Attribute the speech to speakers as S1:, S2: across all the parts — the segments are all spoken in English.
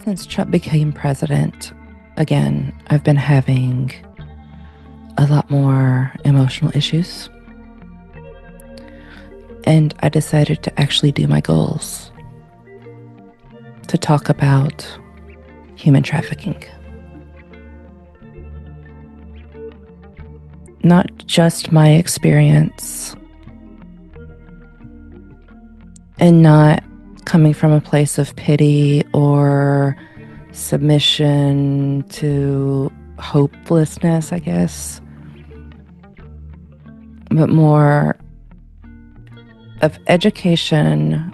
S1: Since Trump became president, again, I've been having a lot more emotional issues. And I decided to actually do my goals to talk about human trafficking. Not just my experience, and not coming from a place of pity or submission to hopelessness, I guess, but more of education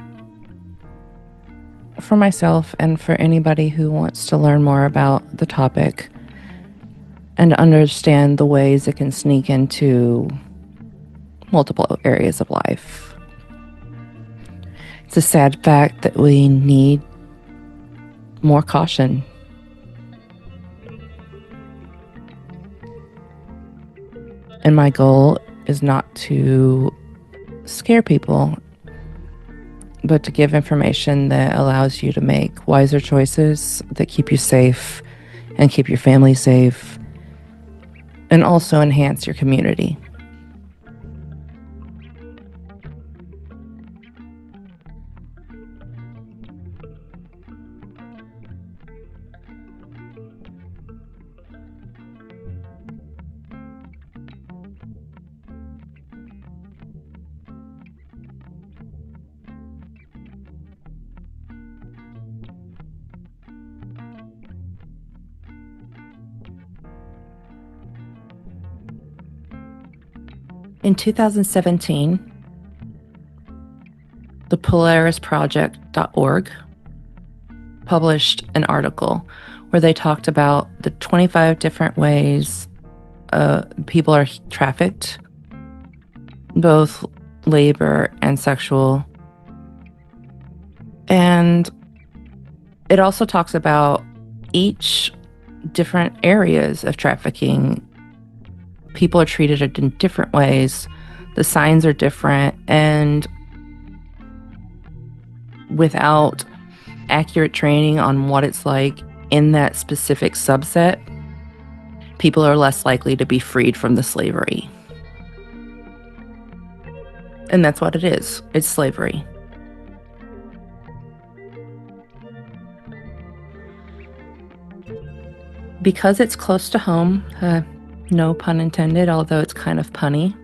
S1: for myself and for anybody who wants to learn more about the topic and understand the ways it can sneak into multiple areas of life. It's a sad fact that we need more caution. And my goal is not to scare people, but to give information that allows you to make wiser choices that keep you safe and keep your family safe, and also enhance your community. In 2017, the PolarisProject.org published an article where they talked about the 25 different ways people are trafficked, both labor and sexual. And it also talks about each different areas of trafficking. People are treated in different ways. The signs are different, and without accurate training on what it's like in that specific subset, people are less likely to be freed from the slavery. And that's what it is. It's slavery. Because it's close to home, no pun intended, although it's kind of punny,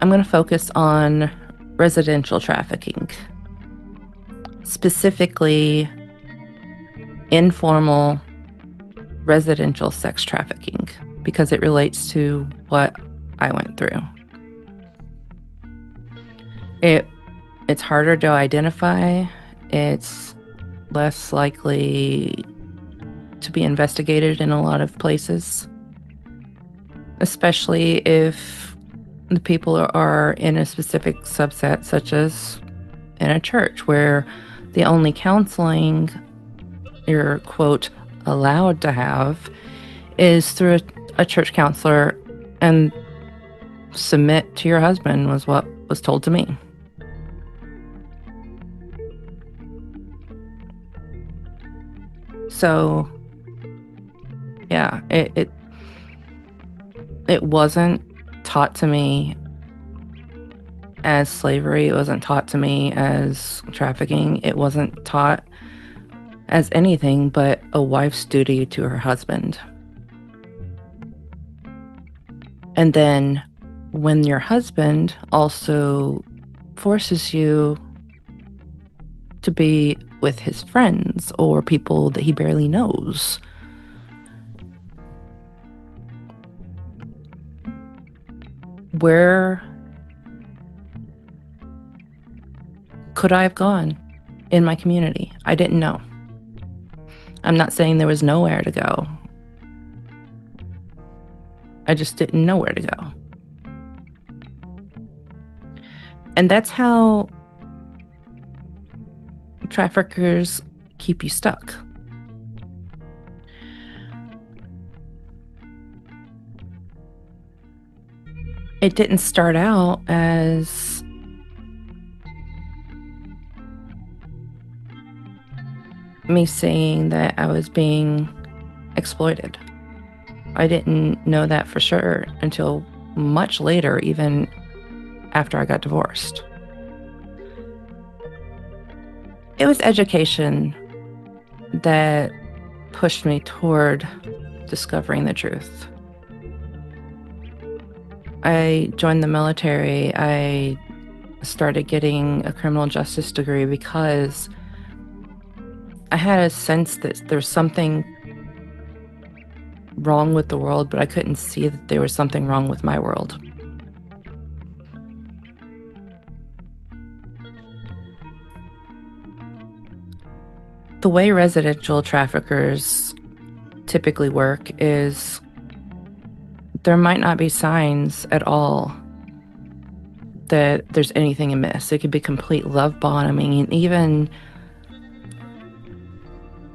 S1: I'm going to focus on residential trafficking, specifically informal residential sex trafficking, because it relates to what I went through. It's harder to identify. It's less likely to be investigated in a lot of places, especially if the people are in a specific subset, such as in a church, where the only counseling you're, quote, allowed to have is through a church counselor, and submit to your husband was what was told to me. So yeah, it wasn't taught to me as slavery. It wasn't taught to me as trafficking. It wasn't taught as anything but a wife's duty to her husband. And then when your husband also forces you to be with his friends or people that he barely knows, where could I have gone in my community? I didn't know. I'm not saying there was nowhere to go. I just didn't know where to go. And that's how traffickers keep you stuck. It didn't start out as me seeing that I was being exploited. I didn't know that for sure until much later, even after I got divorced. It was education that pushed me toward discovering the truth. I joined the military. I started getting a criminal justice degree because I had a sense that there's something wrong with the world, but I couldn't see that there was something wrong with my world. The way residential traffickers typically work is there might not be signs at all that there's anything amiss. It could be complete love bombing, and even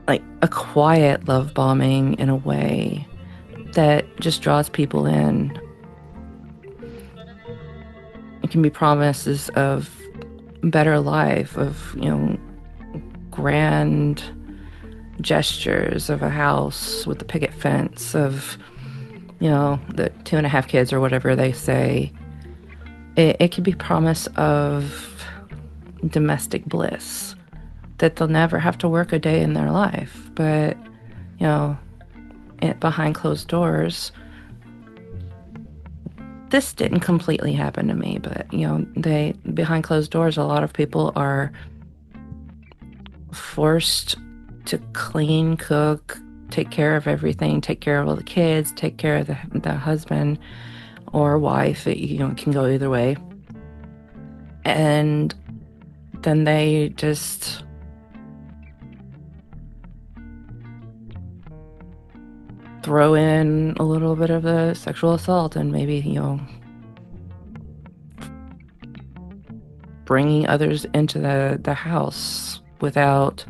S1: like a quiet love bombing in a way that just draws people in. It can be promises of better life, of, grand gestures, of a house with a picket fence, of, the 2.5 kids or whatever they say. It could be promise of domestic bliss, that they'll never have to work a day in their life. But, behind closed doors, this didn't completely happen to me, but, behind closed doors, a lot of people are forced to clean, cook, take care of everything, take care of all the kids, take care of the husband or wife. It, can go either way. And then they just throw in a little bit of the sexual assault and maybe, bringing others into the house without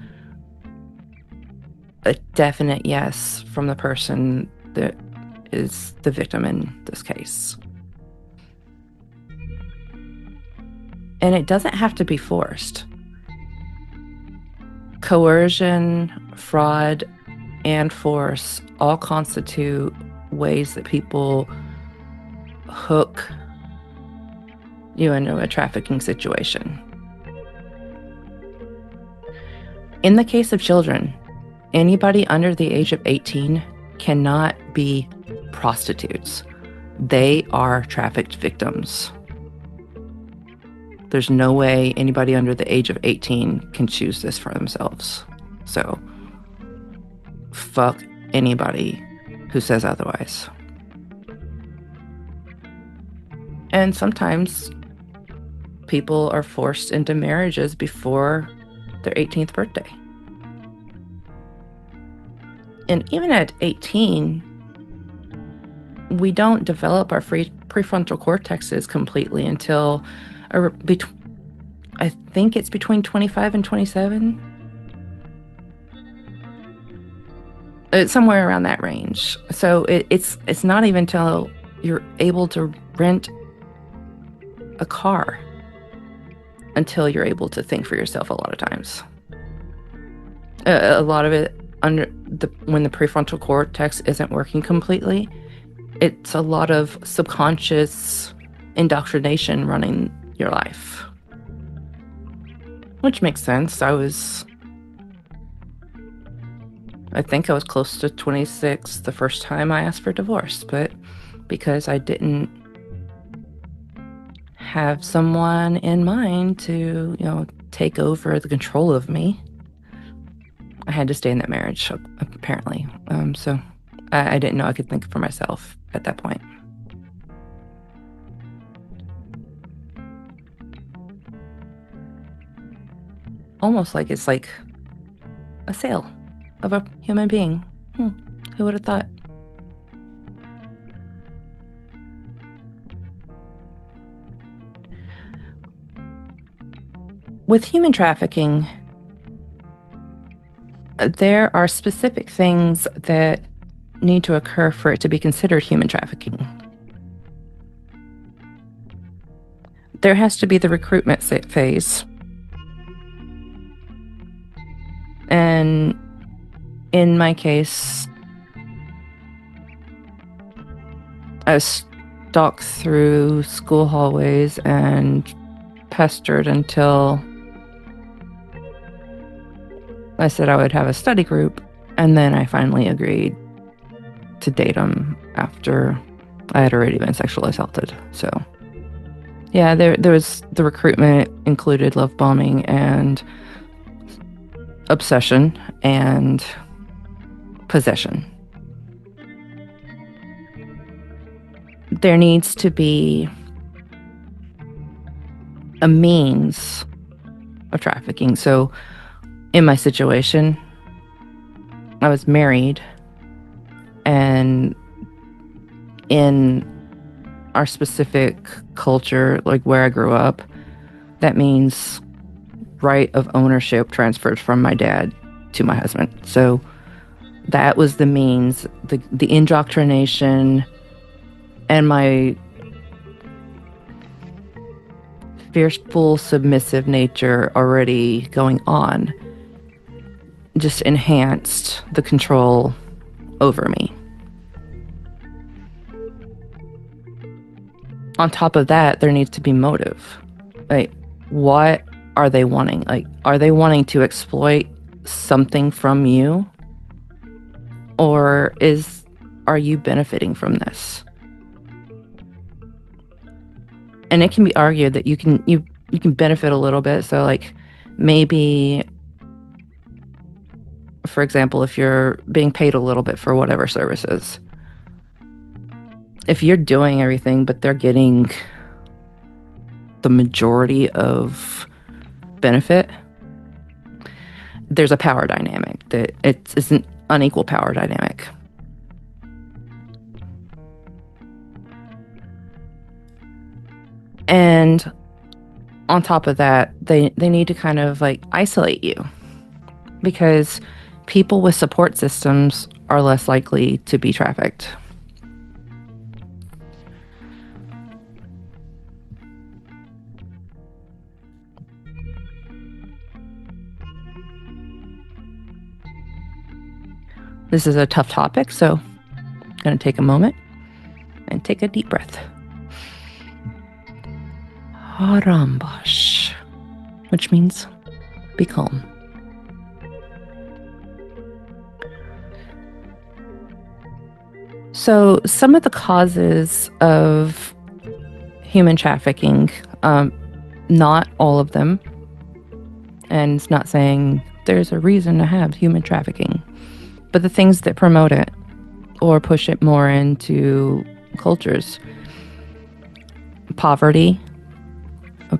S1: a definite yes from the person that is the victim in this case. And it doesn't have to be forced. Coercion, fraud, and force all constitute ways that people hook you into a trafficking situation. In the case of children, anybody under the age of 18 cannot be prostitutes. They are trafficked victims. There's no way anybody under the age of 18 can choose this for themselves. So, fuck anybody who says otherwise. And sometimes people are forced into marriages before their 18th birthday. And even at 18, we don't develop our prefrontal cortexes completely until I think it's between 25 and 27. It's somewhere around that range. So it's not even until you're able to rent a car until you're able to think for yourself a lot of times. A lot of it when the prefrontal cortex isn't working completely, it's a lot of subconscious indoctrination running your life. Which makes sense. I think I was close to 26 the first time I asked for divorce, but because I didn't have someone in mind to, take over the control of me, I had to stay in that marriage, apparently. So I didn't know I could think for myself at that point. Almost like it's like a sale of a human being. Who would have thought? With human trafficking, there are specific things that need to occur for it to be considered human trafficking. There has to be the recruitment phase. And in my case, I stalked through school hallways and pestered until I said I would have a study group. And then I finally agreed to date him after I had already been sexually assaulted. So, yeah, there was the recruitment included love bombing and obsession and possession. There needs to be a means of trafficking. So, in my situation, I was married, and in our specific culture, like where I grew up, that means right of ownership transfers from my dad to my husband. So that was the means, the indoctrination and my fearful, submissive nature already going on just enhanced the control over me. On top of that, there needs to be motive. Like, what are they wanting? Like, are they wanting to exploit something from you? Or are you benefiting from this? And it can be argued that you can benefit a little bit. So like maybe, for example, if you're being paid a little bit for whatever services, if you're doing everything but they're getting the majority of benefit, there's a power dynamic that it's an unequal power dynamic. And on top of that, they need to kind of like isolate you, because people with support systems are less likely to be trafficked. This is a tough topic, so I'm going to take a moment and take a deep breath. Harambash, which means be calm. So some of the causes of human trafficking, not all of them, and it's not saying there's a reason to have human trafficking, but the things that promote it or push it more into cultures. Poverty.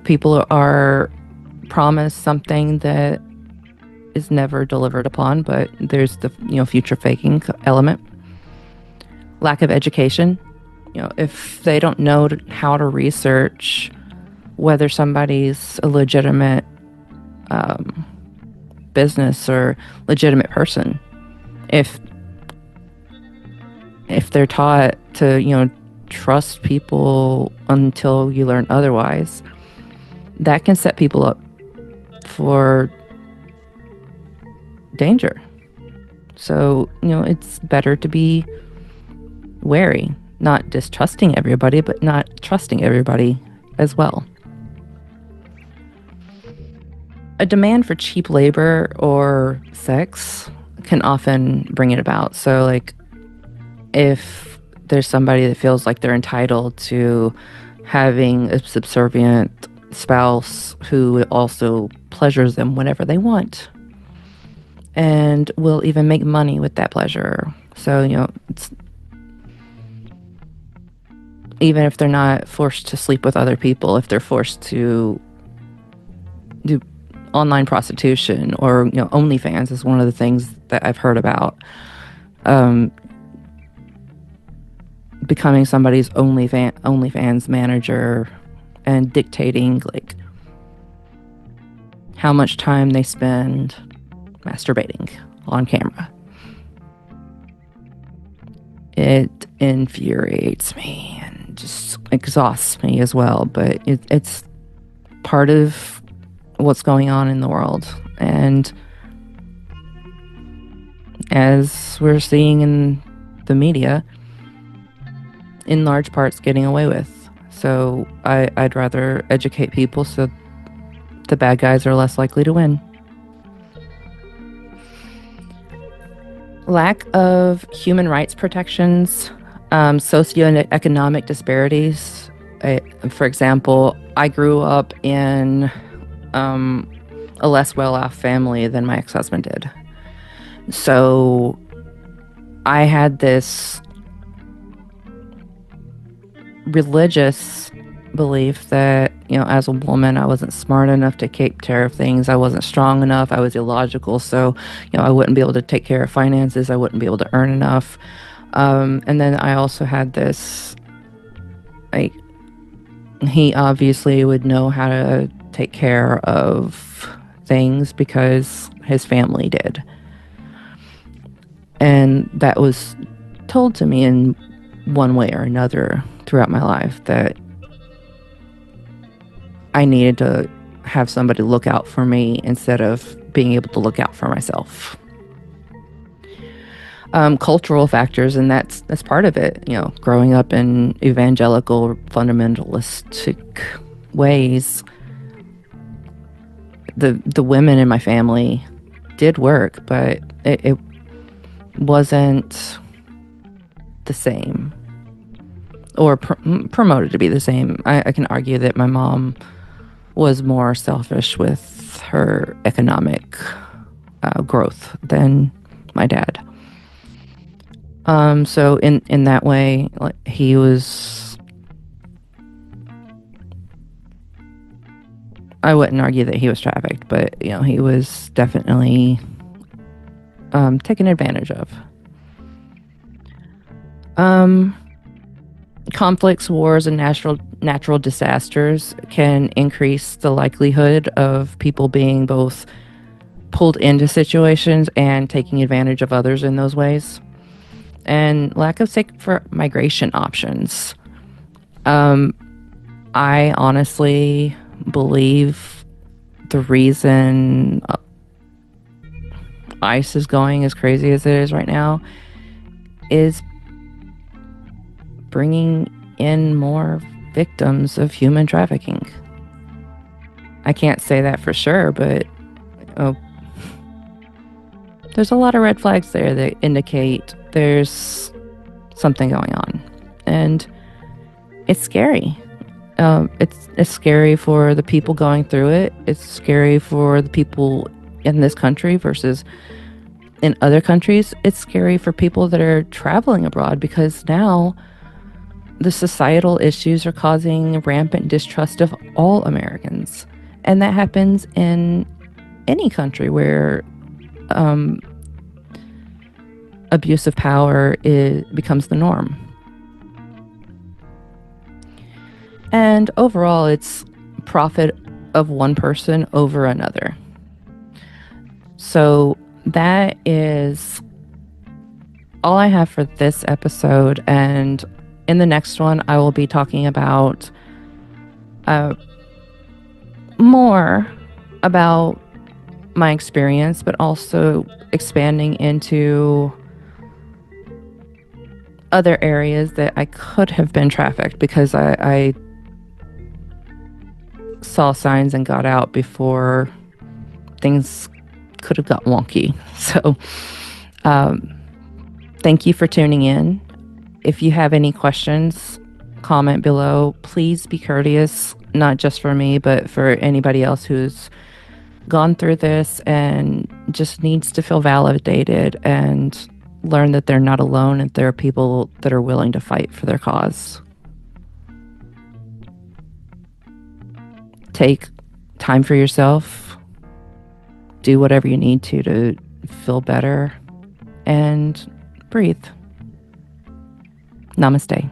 S1: People are promised something that is never delivered upon, but there's the future faking element. Lack of education. If they don't know how to research whether somebody's a legitimate business or legitimate person, if they're taught to trust people until you learn otherwise, that can set people up for danger. So it's better to be wary, not distrusting everybody, but not trusting everybody as well. A demand for cheap labor or sex can often bring it about. So like if there's somebody that feels like they're entitled to having a subservient spouse who also pleasures them whenever they want and will even make money with that pleasure. So, it's, even if they're not forced to sleep with other people, if they're forced to do online prostitution or OnlyFans is one of the things that I've heard about. Becoming somebody's OnlyFans manager and dictating like how much time they spend masturbating on camera. It infuriates me and just exhausts me as well, but it's part of what's going on in the world. And as we're seeing in the media, in large parts getting away with. So I'd rather educate people so the bad guys are less likely to win. Lack of human rights protections, socioeconomic disparities. For example, I grew up in a less well-off family than my ex-husband did. So I had this religious belief that, as a woman, I wasn't smart enough to take care of things. I wasn't strong enough. I was illogical. So, I wouldn't be able to take care of finances. I wouldn't be able to earn enough. And then I also had this, like, he obviously would know how to take care of things because his family did. And that was told to me in one way or another throughout my life, that I needed to have somebody look out for me instead of being able to look out for myself. Cultural factors, and that's part of it. Growing up in evangelical, fundamentalistic ways, the women in my family did work, but it wasn't the same, or promoted to be the same. I can argue that my mom was more selfish with her economic growth than my dad. So in that way, like, he was, I wouldn't argue that he was trafficked, but he was definitely taken advantage of. Conflicts, wars, and natural disasters can increase the likelihood of people being both pulled into situations and taking advantage of others in those ways. And lack of safe for migration options. I honestly believe the reason ICE is going as crazy as it is right now is bringing in more victims of human trafficking. I can't say that for sure, but there's a lot of red flags there that indicate there's something going on. And it's scary. It's scary for the people going through it. It's scary for the people in this country versus in other countries. It's scary for people that are traveling abroad, because now the societal issues are causing rampant distrust of all Americans. And that happens in any country where abuse of power becomes the norm. And overall, it's profit of one person over another. So that is all I have for this episode. And in the next one, I will be talking about more about my experience, but also expanding into other areas that I could have been trafficked, because I saw signs and got out before things could have got wonky. So thank you for tuning in. If you have any questions, comment below. Please be courteous, not just for me, but for anybody else who's gone through this and just needs to feel validated and learn that they're not alone, and there are people that are willing to fight for their cause. Take time for yourself. Do whatever you need to feel better, and breathe. Namaste.